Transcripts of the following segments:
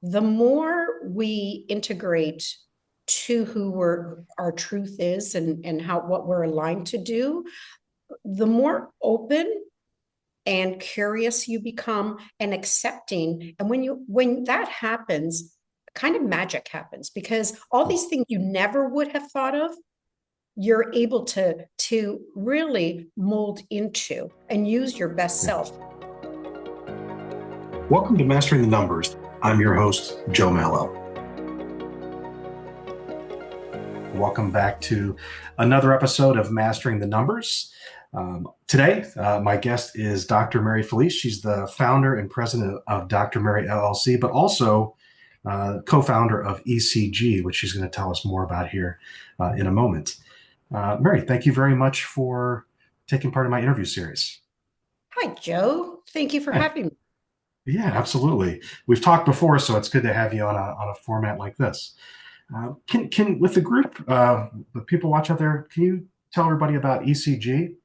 the more we integrate to our truth is and what we're aligned to do, the more open and curious you become and accepting. And when that happens, kind of magic happens, because all these things you never would have thought of, you're able to really mold into and use your best self. Welcome to Mastering the Numbers. I'm your host, Joe Mallow. Welcome back to another episode of Mastering the Numbers. Today, my guest is Dr. Mary Filice. She's the founder and president of Dr. Mary LLC, but also co-founder of ECG, which she's going to tell us more about here in a moment. Mary, thank you very much for taking part in my interview series. Hi, Joe. Thank you for having me. Yeah, absolutely. We've talked before, so it's good to have you on a format like this. Can with the group, the people watch out there, can you tell everybody about ECG?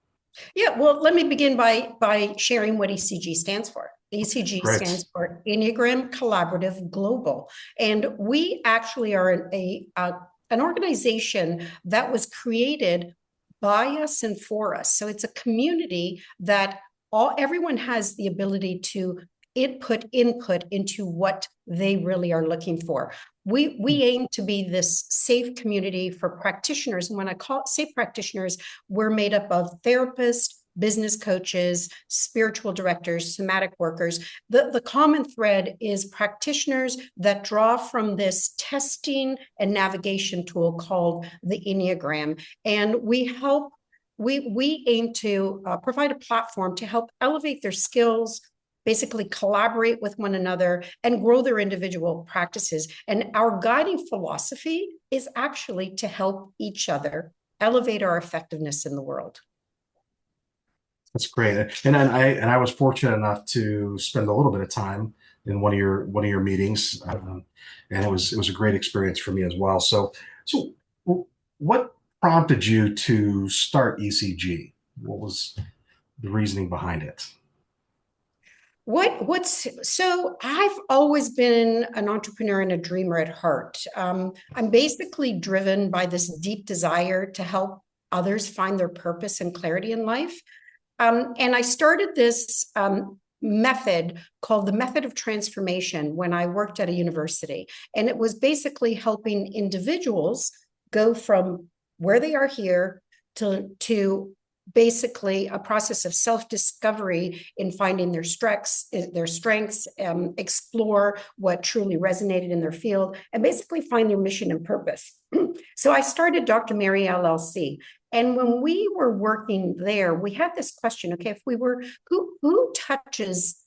Yeah, well, let me begin by sharing what ECG stands for. ECG Great. stands for Enneagram Collaborative Global, and we actually are an organization that was created by us and for us. So it's a community that everyone has the ability to input into what they really are looking for. We aim to be this safe community for practitioners. And when I say practitioners, we're made up of therapists, business coaches, spiritual directors, somatic workers. The common thread is practitioners that draw from this testing and navigation tool called the Enneagram. And we aim to provide a platform to help elevate their skills, basically collaborate with one another and grow their individual practices. And our guiding philosophy is actually to help each other elevate our effectiveness in the world. That's great. And I was fortunate enough to spend a little bit of time in one of your meetings, and it was a great experience for me as well. So what prompted you to start ECG? What was the reasoning behind it? So I've always been an entrepreneur and a dreamer at heart. I'm basically driven by this deep desire to help others find their purpose and clarity in life. And I started this method called the method of transformation when I worked at a university. And it was basically helping individuals go from where they are here to basically a process of self-discovery in finding their strengths, explore what truly resonated in their field, and basically find their mission and purpose. So I started Dr. Mary LLC. And when we were working there, we had this question, okay, if we were, who touches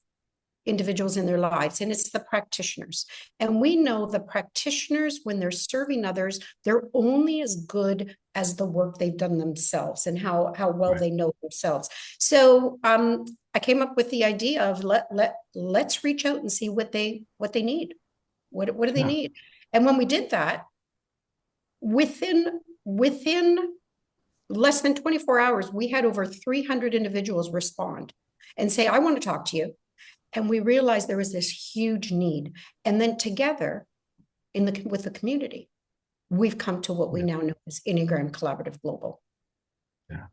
individuals in their lives? And it's the practitioners. And we know the practitioners, when they're serving others, they're only as good as the work they've done themselves and how well they know themselves. So I came up with the idea of let's reach out and see what they need. What do they need? And when we did that, within less than 24 hours, we had over 300 individuals respond and say, I want to talk to you. And we realized there was this huge need. And then together with the community, we've come to what we now know as Enneagram Collaborative Global. Yeah,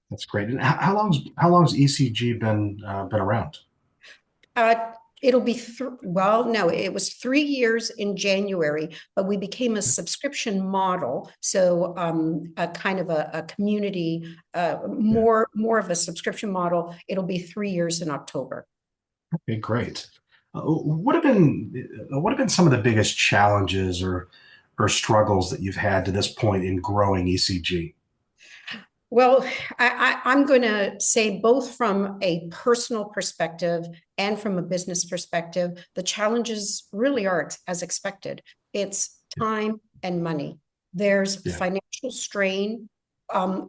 that's great. And how long's ECG been around? It'll be it was 3 years in January, but we became a subscription model. So a kind of a community, more of a subscription model. It'll be 3 years in October. Okay, great. What have been some of the biggest challenges or struggles that you've had to this point in growing ECG? Well, I'm going to say both from a personal perspective and from a business perspective, the challenges really are as expected. It's time and money. There's financial strain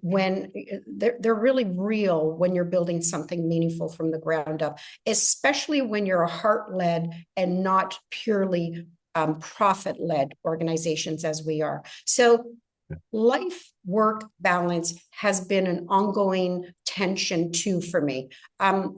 when they're really real when you're building something meaningful from the ground up, especially when you're a heart-led and not purely profit-led organizations as we are. So Life work balance has been an ongoing tension too for me.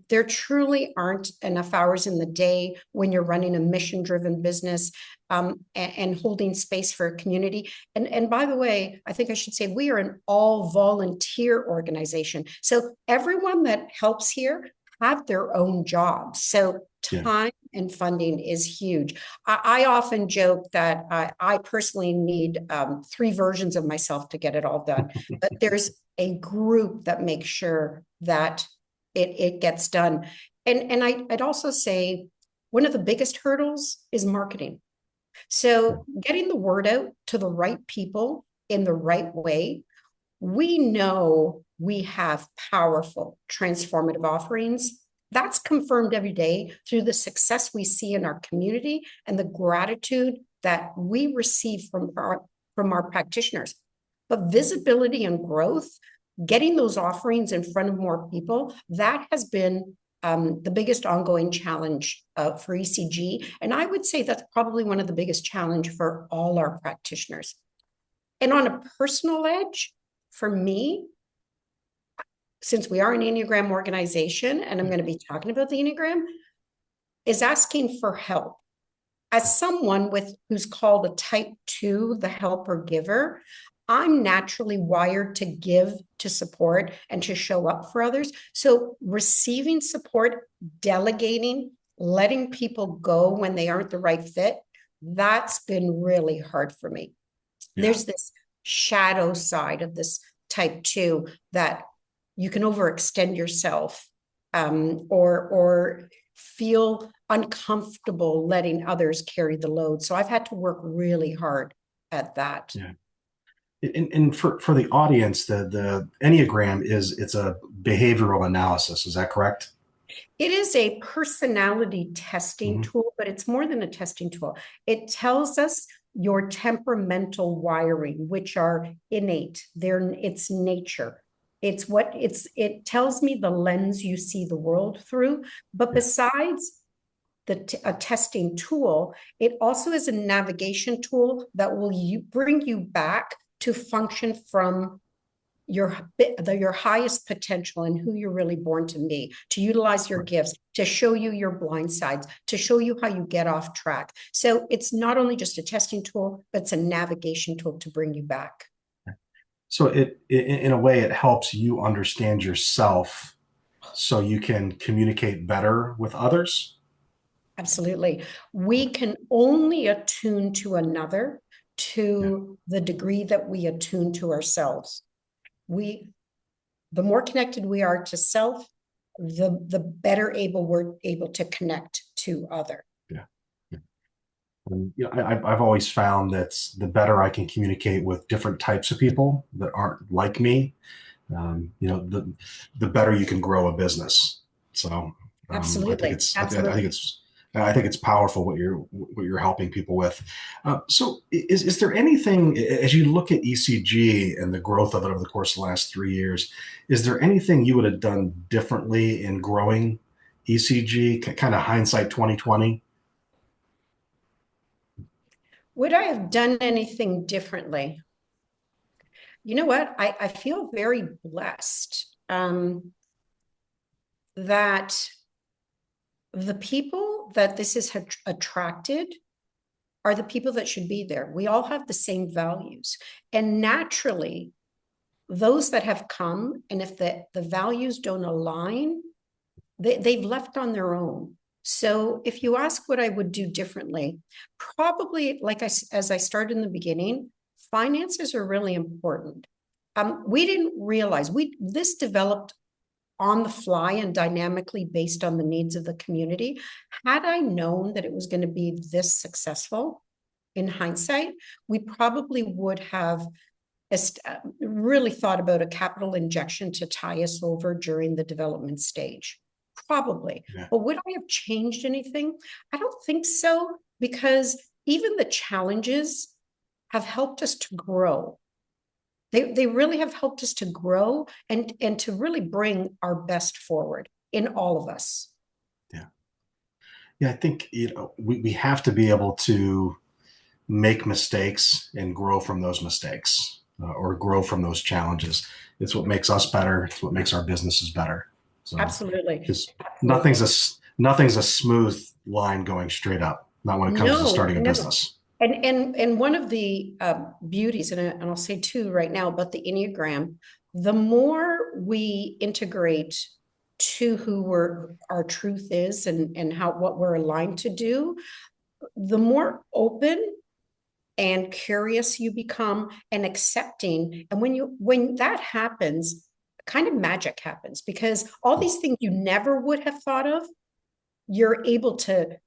There truly aren't enough hours in the day when you're running a mission driven business, and holding space for a community. And by the way, I think I should say we are an all volunteer organization. So everyone that helps here have their own jobs. So Yeah. time and funding is huge. I often joke that I personally need 3 versions of myself to get it all done. But there's a group that makes sure that it gets done. And I'd also say one of the biggest hurdles is marketing. So getting the word out to the right people in the right way. We know we have powerful transformative offerings. That's confirmed every day through the success we see in our community and the gratitude that we receive from our practitioners. But visibility and growth, getting those offerings in front of more people, that has been the biggest ongoing challenge for ECG. And I would say that's probably one of the biggest challenge for all our practitioners. And on a personal edge, for me, since we are an Enneagram organization, and I'm going to be talking about the Enneagram, is asking for help. As someone who's called a type 2, the helper giver, I'm naturally wired to give, to support, and to show up for others. So receiving support, delegating, letting people go when they aren't the right fit, that's been really hard for me. Yeah. There's this shadow side of this type 2 that you can overextend yourself, or feel uncomfortable letting others carry the load. So I've had to work really hard at that. Yeah. And for the audience, the Enneagram it's a behavioral analysis. Is that correct? It is a personality testing tool, but it's more than a testing tool. It tells us your temperamental wiring, which are innate. It's nature. It tells me the lens you see the world through. But besides a testing tool, it also is a navigation tool that will bring you back to function from your highest potential and who you're really born to be, to utilize your gifts, to show you your blind sides, to show you how you get off track. So it's not only just a testing tool, but it's a navigation tool to bring you back. So it in a way, it helps you understand yourself so you can communicate better with others. Absolutely. We can only attune to another to the degree that we attune to ourselves. The more connected we are to self, the better we're able to connect to other. Yeah. And, I've always found that the better I can communicate with different types of people that aren't like me, the better you can grow a business. So absolutely, I think it's powerful what you're helping people with. So is there anything, as you look at ECG and the growth of it over the course of the last 3 years, is there anything you would have done differently in growing ECG, kind of hindsight 2020? Would I have done anything differently? You know what? I feel very blessed that the people that this has attracted are the people that should be there. We all have the same values. And naturally, those that have come, and if the values don't align, they've left on their own. So if you ask what I would do differently, probably, as I started in the beginning, finances are really important. We didn't realize this developed on the fly and dynamically based on the needs of the community. Had I known that it was going to be this successful in hindsight, we probably would have really thought about a capital injection to tie us over during the development stage. Probably. Yeah. But would I have changed anything? I don't think so, because even the challenges have helped us to grow. They really have helped us to grow and to really bring our best forward in all of us. Yeah. Yeah, I think we have to be able to make mistakes and grow from those mistakes. or grow from those challenges. It's what makes us better. It's what makes our businesses better. So, Absolutely. because Absolutely. nothing's a smooth line going straight up. Not when it comes to No, starting a no. business. And one of the beauties, and I'll say two right now, about the Enneagram, the more we integrate to who our truth is, and how what we're aligned to do, the more open and curious you become, and accepting. And when that happens, kind of magic happens, because all these things you never would have thought of, you're able to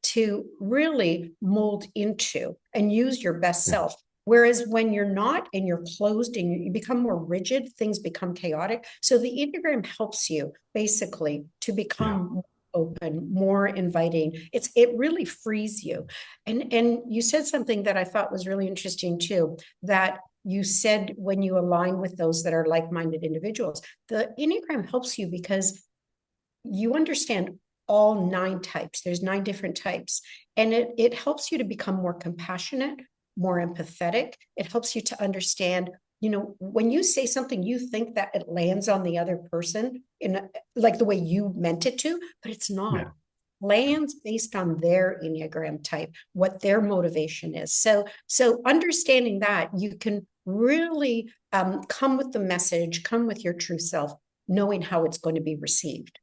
really mold into and use your best Yeah, self. Whereas when you're not, and you're closed, and you become more rigid, things become chaotic. So the Enneagram helps you basically to yeah, become more open, more inviting. It really frees you. And you said something that I thought was really interesting too, that you said when you align with those that are like-minded individuals, the Enneagram helps you because you understand all 9 types. There's 9 different types. And it helps you to become more compassionate, more empathetic. It helps you to understand, when you say something, you think that it lands on the other person like the way you meant it to, but it's not. yeah. Lands based on their Enneagram type, what their motivation is. So understanding that, you can really come with the message, come with your true self, knowing how it's going to be received.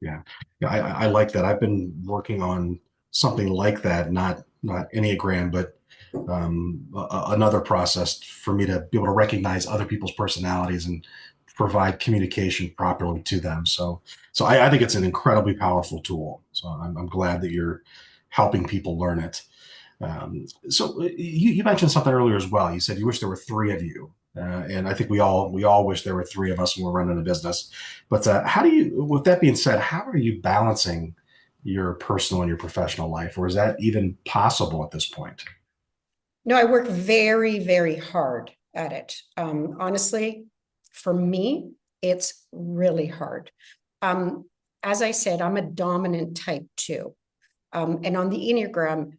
Yeah, yeah, I like that. I've been working on something like that, not Enneagram, but another process for me to be able to recognize other people's personalities and provide communication properly to them. So I think it's an incredibly powerful tool. So I'm glad that you're helping people learn it. So you mentioned something earlier as well. You said you wish there were three of you, and I think we all wish there were three of us when we're running a business. But how do you? With that being said, how are you balancing your personal and your professional life, or is that even possible at this point? No, I work very, very hard at it. Honestly, for me, it's really hard. Um, as I said, I'm a dominant type too. And on the Enneagram,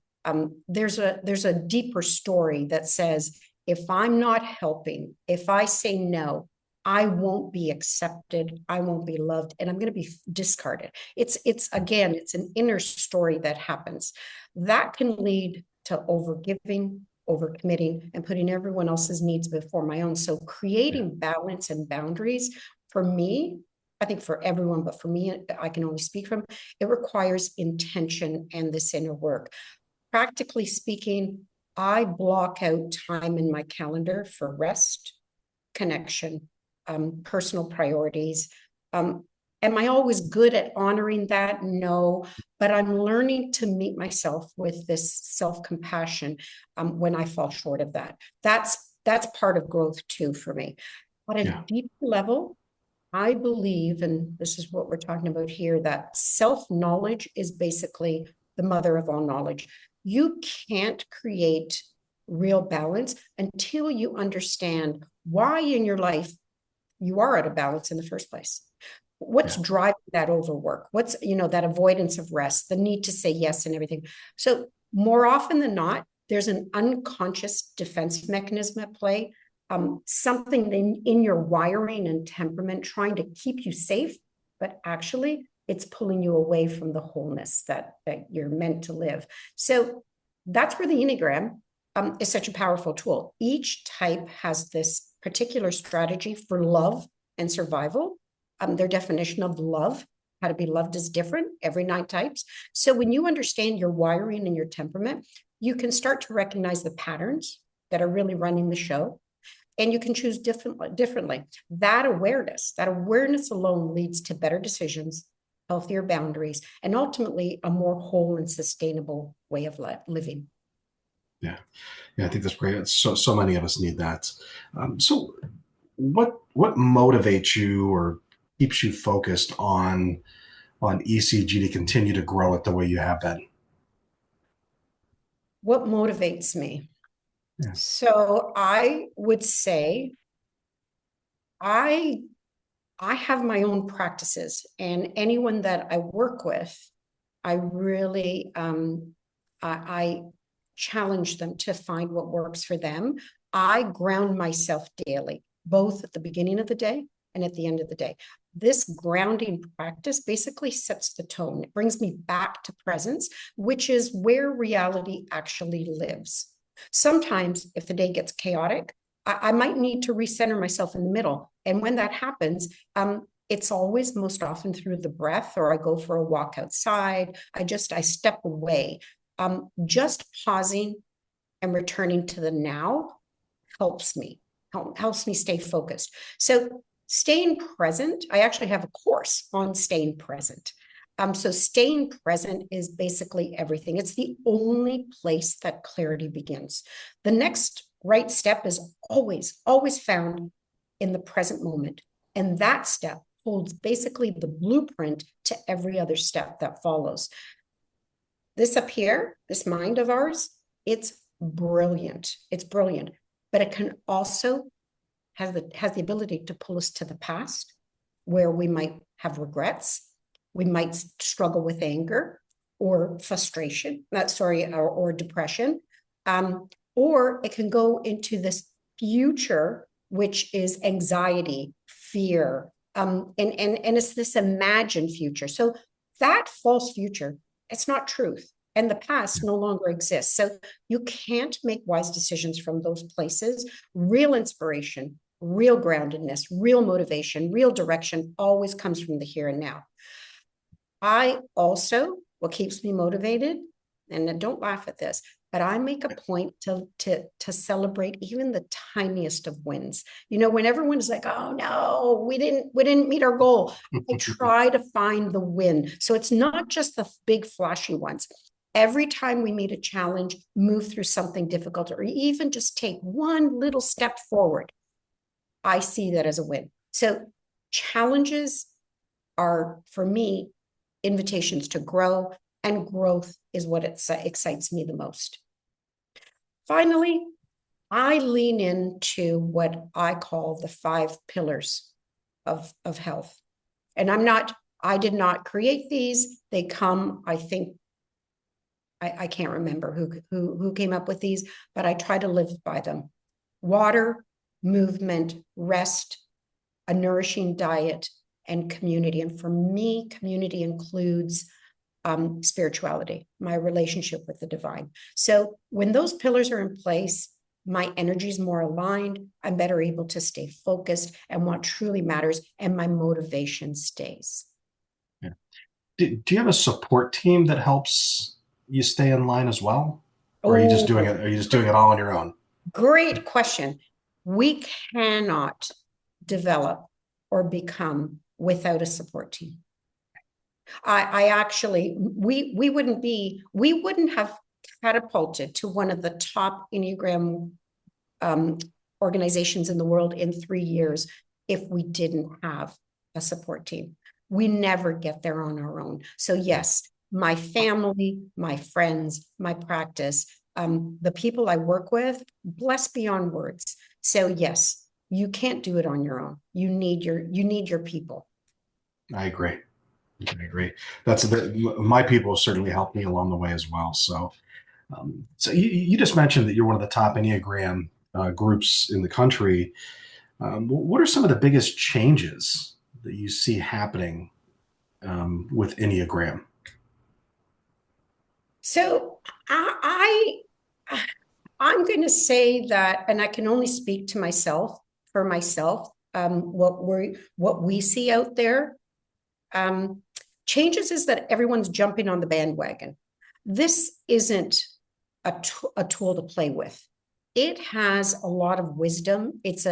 there's a deeper story that says, if I'm not helping, if I say no, I won't be accepted, I won't be loved, and I'm going to be discarded. It's again, it's an inner story that happens. That can lead to overgiving, overcommitting, and putting everyone else's needs before my own. So Yeah, creating balance and boundaries, for me, I think for everyone, but for me, I can only speak from, it requires intention and this inner work. Practically speaking, I block out time in my calendar for rest, connection, personal priorities. Um, am I always good at honoring that? No, but I'm learning to meet myself with this self-compassion when I fall short of that. That's part of growth too for me. At a yeah, deeper level, I believe, and this is what we're talking about here, that self-knowledge is basically the mother of all knowledge. You can't create real balance until you understand why in your life you are out of balance in the first place. What's yeah, driving that overwork? What's, that avoidance of rest, the need to say yes and everything. So more often than not, there's an unconscious defense mechanism at play, something in your wiring and temperament trying to keep you safe, but actually it's pulling you away from the wholeness that you're meant to live. So that's where the Enneagram is such a powerful tool. Each type has this particular strategy for love and survival. Their definition of love, how to be loved, is different every 9 types. So when you understand your wiring and your temperament, you can start to recognize the patterns that are really running the show, and you can choose differently. That awareness alone leads to better decisions, healthier boundaries, and ultimately a more whole and sustainable way of living. yeah, yeah. I think that's great. So many of us need that. So what motivates you or keeps you focused on ECG to continue to grow it the way you have been? What motivates me? Yeah, So I would say I I have my own practices, and anyone that I work with, I really I challenge them to find what works for them. I ground myself daily, both at the beginning of the day and at the end of the day. This grounding practice basically sets the tone. It brings me back to presence, which is where reality actually lives. Sometimes if the day gets chaotic, I might need to recenter myself in the middle. And when that happens, it's always most often through the breath, or I go for a walk outside. I step away. Just pausing and returning to the now helps me stay focused. So staying present, I actually have a course on staying present. So staying present is basically everything. It's the only place that clarity begins. The next right step is always found in the present moment. And that step holds basically the blueprint to every other step that follows. This up here, this mind of ours, it's brilliant. It's brilliant, but it can also has the ability to pull us to the past, where we might have regrets, we might struggle with anger or frustration, or depression, or it can go into this future, which is anxiety, fear, and it's this imagined future. So that false future, it's not truth. And the past no longer exists. So you can't make wise decisions from those places. Real inspiration, real groundedness, real motivation, real direction always comes from the here and now. What keeps me motivated, and don't laugh at this, but I make a point to celebrate even the tiniest of wins. When everyone's like, oh no, we didn't meet our goal. I try to find the win. So it's not just the big flashy ones. Every time we meet a challenge, move through something difficult, or even just take one little step forward, I see that as a win. So challenges are, for me, invitations to grow, and growth is what excites me the most. Finally, I lean into what I call the 5 pillars of health. And I did not create these. They come, I think, I can't remember who came up with these, but I try to live by them. Water, movement, rest, a nourishing diet, and community. And for me, community includes spirituality, my relationship with the divine. So when those pillars are in place, my energy is more aligned. I'm better able to stay focused and what truly matters, and my motivation stays. Yeah. Do you have a support team that helps you stay in line as well? Or are you just doing it? Are you just doing it all on your own? Great question. We cannot develop or become without a support team. We wouldn't have catapulted to one of the top Enneagram organizations in the world in 3 years if we didn't have a support team. We never get there on our own. So yes, my family, my friends, my practice, the people I work with, blessed beyond words. So yes, you can't do it on your own. You need your people. I agree. My people certainly helped me along the way as well. So, so you just mentioned that you're one of the top Enneagram groups in the country. What are some of the biggest changes that you see happening with Enneagram? So I'm going to say that, and I can only speak to myself, for myself, what we see out there. Changes is that everyone's jumping on the bandwagon. This isn't a tool to play with. It has a lot of wisdom. It's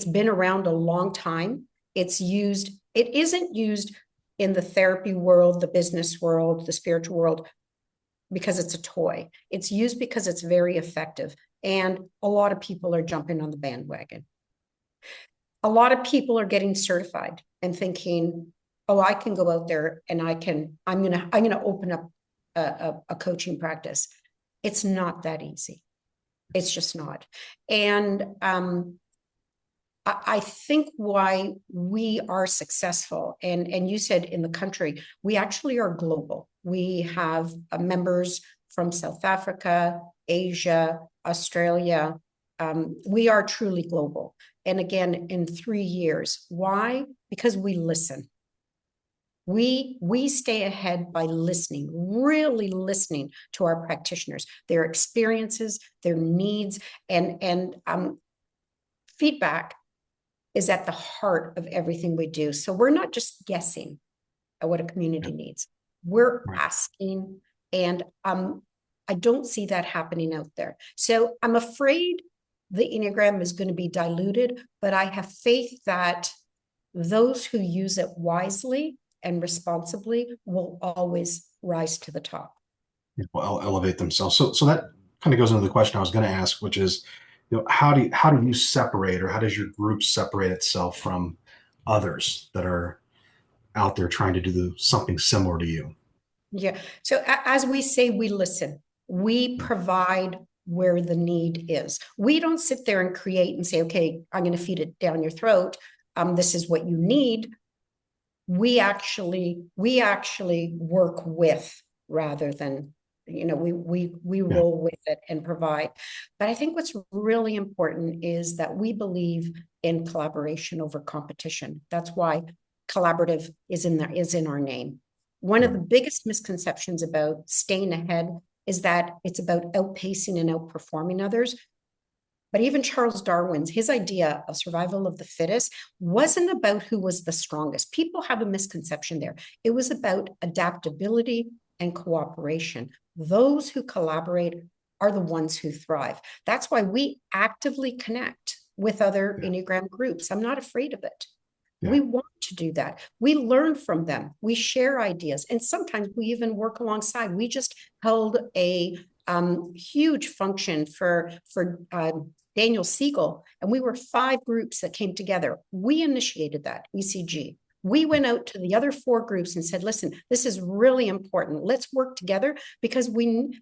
been around a long time. It isn't used in the therapy world, the business world, the spiritual world, because it's a toy. It's used because it's very effective. And a lot of people are jumping on the bandwagon. A lot of people are getting certified and thinking, oh, I can go out there and I'm gonna open up a coaching practice. It's not that easy. It's just not. And I think why we are successful, and you said in the country, we actually are global. We have members from South Africa, Asia, Australia. We are truly global. And again, in 3 years. Why? Because we listen. We stay ahead by listening, really listening to our practitioners, their experiences, their needs, and feedback is at the heart of everything we do. So we're not just guessing at what a community needs. We're asking, and I don't see that happening out there. So I'm afraid the Enneagram is going to be diluted, but I have faith that those who use it wisely and responsibly will always rise to the top. Will elevate themselves. So that kind of goes into the question I was going to ask, which is, how do you separate, or how does your group separate itself from others that are out there trying to do something similar to you? Yeah. So as we say, we listen. We provide where the need is. We don't sit there and create and say, okay, I'm going to feed it down your throat. This is what you need. We actually work with, rather than, we roll with it and provide. But I think what's really important is that we believe in collaboration over competition. That's why collaborative is in our name. One of the biggest misconceptions about staying ahead is that it's about outpacing and outperforming others. But even Charles Darwin's, his idea of survival of the fittest wasn't about who was the strongest. People have a misconception there. It was about adaptability and cooperation. Those who collaborate are the ones who thrive. That's why we actively connect with other Enneagram groups. I'm not afraid of it. We want to do that. We learn from them. We share ideas. And sometimes we even work alongside. We just held a huge function for Daniel Siegel, and we were 5 groups that came together. We initiated that, ECG. We went out to the other 4 groups and said, listen, this is really important. Let's work together, because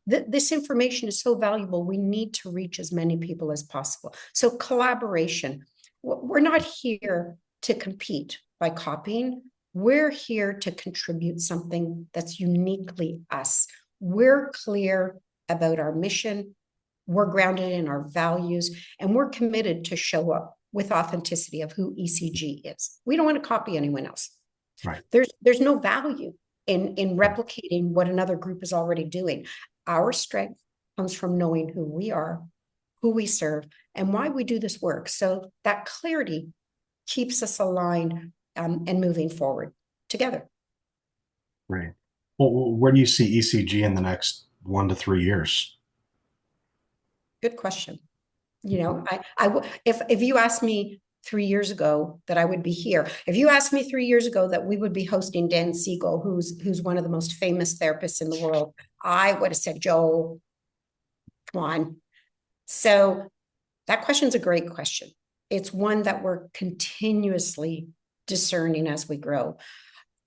this information is so valuable. We need to reach as many people as possible. So collaboration. We're not here to compete by copying. We're here to contribute something that's uniquely us. We're clear about our mission. We're grounded in our values, and we're committed to show up with authenticity of who ECG is. We don't want to copy anyone else. Right. There's no value in replicating what another group is already doing. Our strength comes from knowing who we are, who we serve, and why we do this work. So that clarity keeps us aligned and moving forward together. Right. Well, where do you see ECG in the next 1 to 3 years? Good question. If you asked me 3 years ago that I would be here, if you asked me 3 years ago that we would be hosting Dan Siegel, who's one of the most famous therapists in the world, I would have said, Joe, come on. So that question's a great question. It's one that we're continuously discerning as we grow.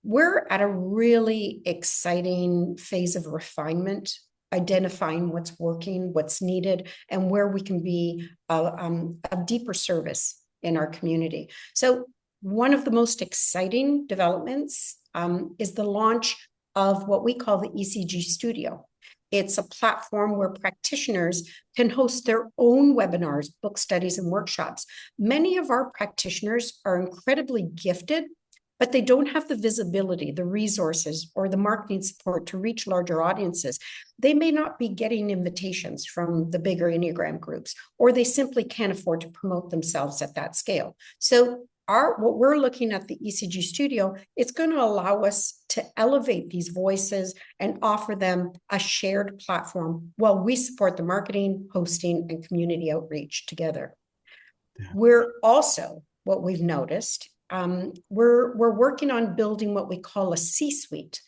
We're at a really exciting phase of refinement, identifying what's working, what's needed, and where we can be of deeper service in our community. So one of the most exciting developments is the launch of what we call the ECG Studio. It's a platform where practitioners can host their own webinars, book studies, and workshops. Many of our practitioners are incredibly gifted, but they don't have the visibility, the resources, or the marketing support to reach larger audiences. They may not be getting invitations from the bigger Enneagram groups, or they simply can't afford to promote themselves at that scale. So what we're looking at the ECG Studio, it's going to allow us to elevate these voices and offer them a shared platform while we support the marketing, hosting, and community outreach together. Yeah. We're also, what we've noticed, we're working on building what we call a C-suite.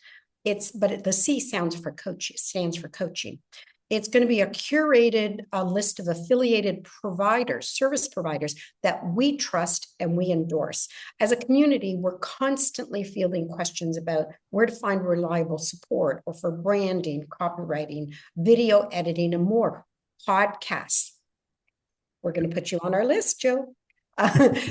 But the C stands for coaching. It's going to be a curated list of affiliated providers, service providers that we trust and we endorse. As a community, we're constantly fielding questions about where to find reliable support, or for branding, copywriting, video editing, and more. Podcasts. We're going to put you on our list, Joe.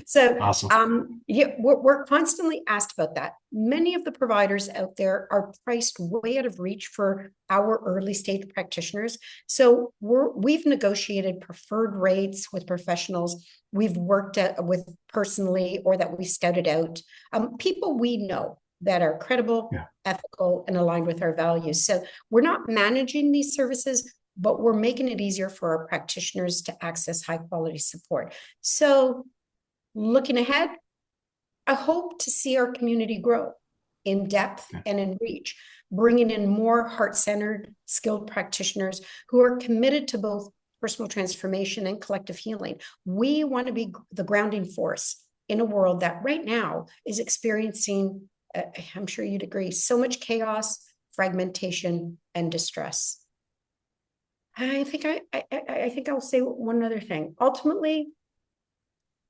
So Awesome. yeah, we're constantly asked about that. Many of the providers out there are priced way out of reach for our early stage practitioners. So we've negotiated preferred rates with professionals we've worked with personally or that we've scouted out, people we know that are credible, Yeah. ethical, and aligned with our values. So we're not managing these services, but we're making it easier for our practitioners to access high quality support. So looking ahead, I hope to see our community grow in depth and in reach, bringing in more heart-centered, skilled practitioners who are committed to both personal transformation and collective healing. We want to be the grounding force in a world that right now is experiencing, I'm sure you'd agree, so much chaos, fragmentation, and distress. I think I'll say one other thing. Ultimately,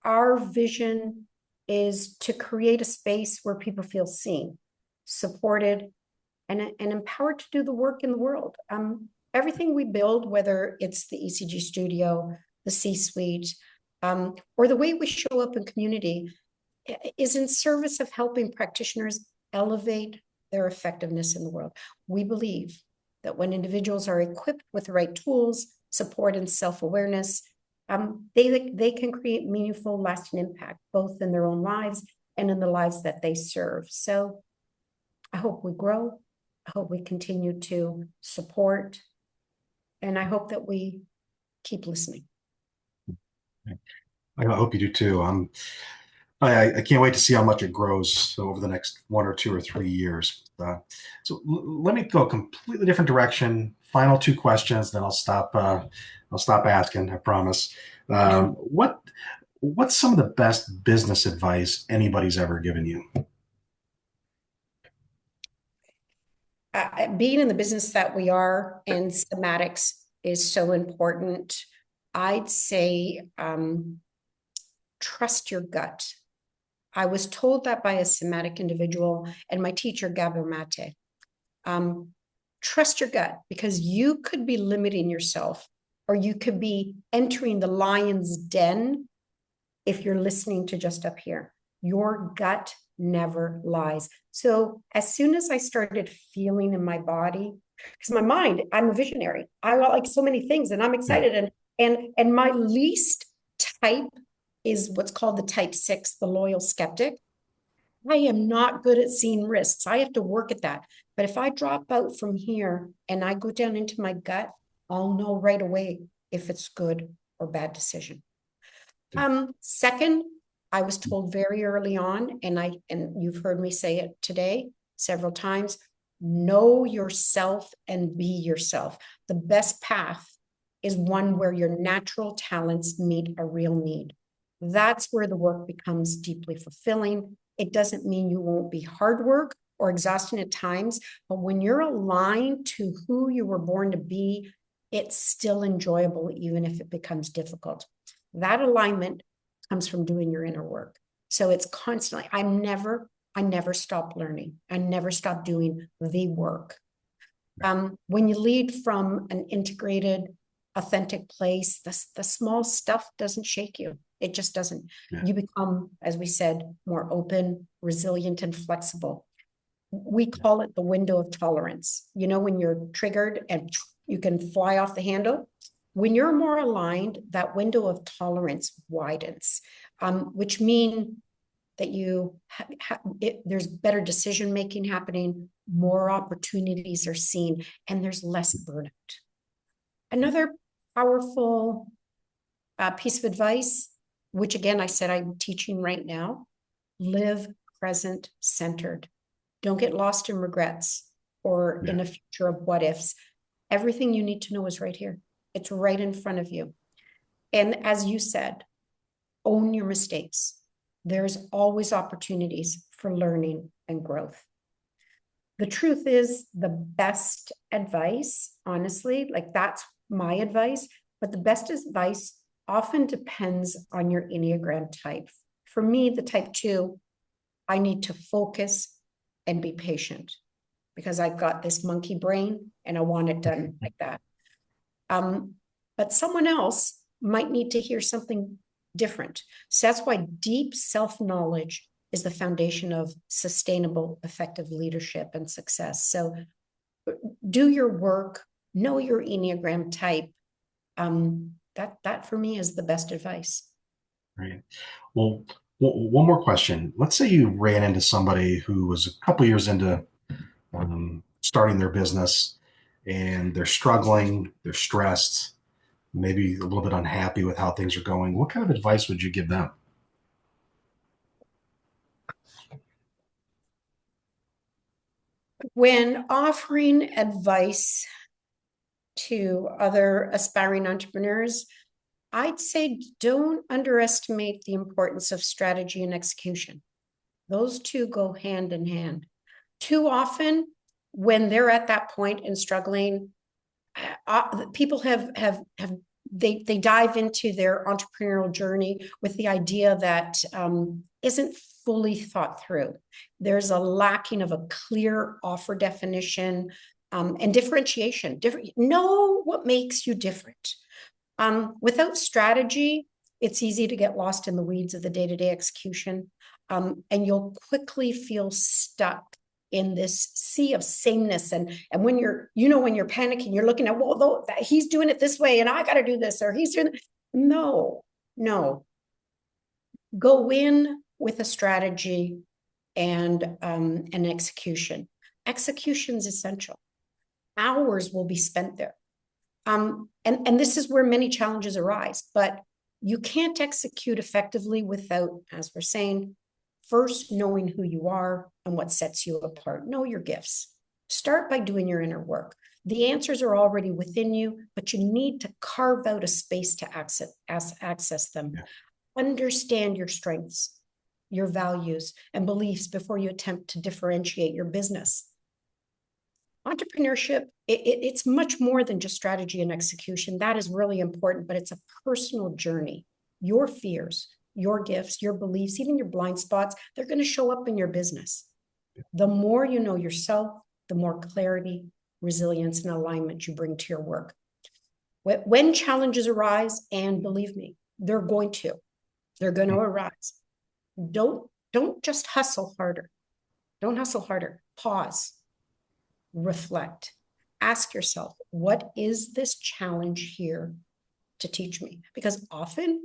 our vision is to create a space where people feel seen, supported, and empowered to do the work in the world. Everything we build, whether it's the ECG studio, the C-suite, or the way we show up in community, is in service of helping practitioners elevate their effectiveness in the world. We believe that when individuals are equipped with the right tools, support, and self-awareness, they can create meaningful, lasting impact, both in their own lives and in the lives that they serve. So I hope we grow. I hope we continue to support. And I hope that we keep listening. I hope you do too. I can't wait to see how much it grows over the next 1 or 2 or 3 years. So let me go a completely different direction. Final 2 questions, then I'll stop. I'll stop asking. I promise. What's some of the best business advice anybody's ever given you? Being in the business that we are, and somatics is so important. I'd say trust your gut. I was told that by a somatic individual and my teacher, Gabor Mate. Trust your gut, because you could be limiting yourself, or you could be entering the lion's den if you're listening to just up here. Your gut never lies. So as soon as I started feeling in my body, because my mind, I'm a visionary. I like so many things and I'm excited. And my least type is what's called the type 6, the loyal skeptic. I am not good at seeing risks. I have to work at that. But if I drop out from here and I go down into my gut, I'll know right away if it's good or bad decision. Second, I was told very early on, and you've heard me say it today several times, know yourself and be yourself. The best path is one where your natural talents meet a real need. That's where the work becomes deeply fulfilling. It doesn't mean you won't be hard work or exhausting at times, but when you're aligned to who you were born to be, it's still enjoyable, even if it becomes difficult. That alignment comes from doing your inner work. So it's constantly, I never stop learning. I never stop doing the work. When you lead from an integrated, authentic place, the small stuff doesn't shake you. It just doesn't. Yeah. You become, as we said, more open, resilient, and flexible. We call it the window of tolerance. You know, when you're triggered and you can fly off the handle. When you're more aligned, that window of tolerance widens, which means that there's better decision-making happening, more opportunities are seen, and there's less burnout. Another powerful piece of advice, which again, I said I'm teaching right now, live present-centered. Don't get lost in regrets or in a future of what ifs. Everything you need to know is right here. It's right in front of you. And as you said, own your mistakes. There's always opportunities for learning and growth. The truth is, the best advice, honestly, like that's my advice, but the best advice often depends on your Enneagram type. For me, the type 2, I need to focus and be patient because I've got this monkey brain and I want it done like that. But someone else might need to hear something different. So that's why deep self-knowledge is the foundation of sustainable, effective leadership and success. So do your work, know your Enneagram type. That for me is the best advice. Right. Well, one more question. Let's say you ran into somebody who was a couple years into starting their business and they're struggling, they're stressed, maybe a little bit unhappy with how things are going. What kind of advice would you give them? When offering advice to other aspiring entrepreneurs, I'd say don't underestimate the importance of strategy and execution. Those two go hand in hand. Too often, when they're at that point and struggling, people they dive into their entrepreneurial journey with the idea that isn't fully thought through. There's a lacking of a clear offer definition and differentiation. Know what makes you different. Without strategy, it's easy to get lost in the weeds of the day-to-day execution, and you'll quickly feel stuck in this sea of sameness. And when when you're panicking, you're looking at, well, he's doing it this way and I got to do this, or he's doing it. No. Go in with a strategy and an execution. Execution is essential. Hours will be spent there. And this is where many challenges arise, but you can't execute effectively without, as we're saying, first knowing who you are and what sets you apart. Know your gifts. Start by doing your inner work. The answers are already within you, but you need to carve out a space to access them. Yeah. Understand your strengths, your values, and beliefs before you attempt to differentiate your business. Entrepreneurship, it's much more than just strategy and execution. That is really important, but it's a personal journey. Your fears, your gifts, your beliefs, even your blind spots, they're going to show up in your business. The more you know yourself, the more clarity, resilience, and alignment you bring to your work. When challenges arise, and believe me, they're going to arise. Don't just hustle harder. Don't hustle harder. Pause. Reflect. Ask yourself, what is this challenge here to teach me? Because often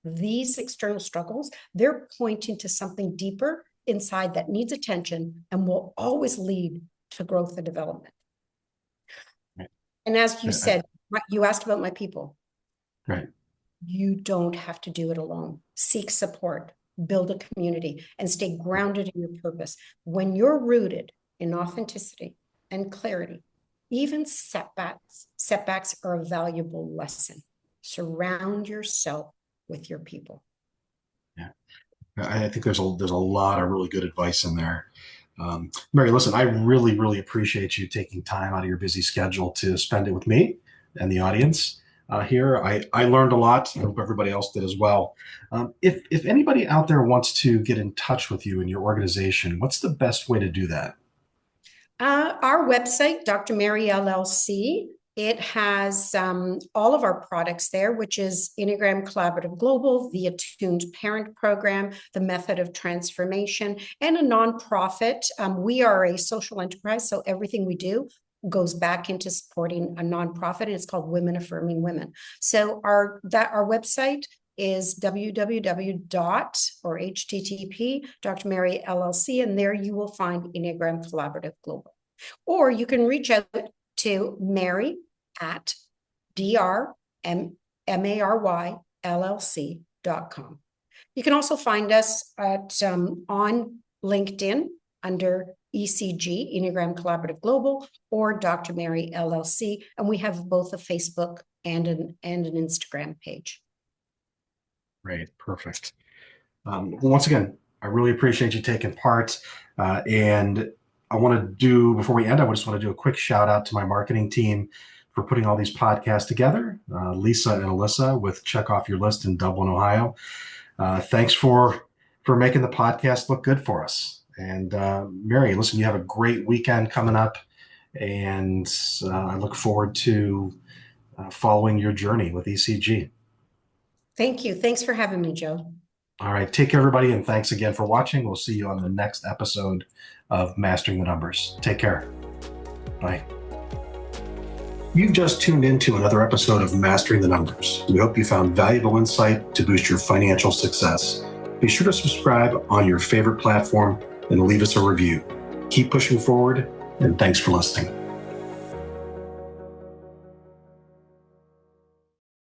these external struggles, they're pointing to something deeper inside that needs attention and will always lead to growth and development. Right. And as you said, you asked about my people. Right. You don't have to do it alone. Seek support, build a community, and stay grounded in your purpose. When you're rooted in authenticity and clarity, even setbacks are a valuable lesson. Surround yourself with your people. Yeah, I think there's a lot of really good advice in there. Mary, listen, I really, really appreciate you taking time out of your busy schedule to spend it with me and the audience here. I learned a lot. I hope everybody else did as well. If anybody out there wants to get in touch with you and your organization, what's the best way to do that? Our website, Dr. Mary LLC, it has all of our products there, which is Enneagram Collaborative Global, the Attuned Parent Program, the Method of Transformation, and a nonprofit. We are a social enterprise, so everything we do goes back into supporting a nonprofit, and it's called Women Affirming Women. So our website is http Dr. Mary LLC, and there you will find Enneagram Collaborative Global. Or you can reach out to Mary at drmaryllc.com. You can also find us at on LinkedIn under ECG, Enneagram Collaborative Global, or Dr. Mary LLC, and we have both a Facebook and an Instagram page. Great, perfect. Once again, I really appreciate you taking part. And I want to before we end, I just want to do a quick shout out to my marketing team for putting all these podcasts together. Lisa and Alyssa with Check Off Your List in Dublin, Ohio. Thanks for making the podcast look good for us. And Mary, listen, you have a great weekend coming up, and I look forward to following your journey with ECG. Thank you. Thanks for having me, Joe. All right. Take care, everybody. And thanks again for watching. We'll see you on the next episode of Mastering the Numbers. Take care. Bye. You've just tuned into another episode of Mastering the Numbers. We hope you found valuable insight to boost your financial success. Be sure to subscribe on your favorite platform and leave us a review. Keep pushing forward, and thanks for listening.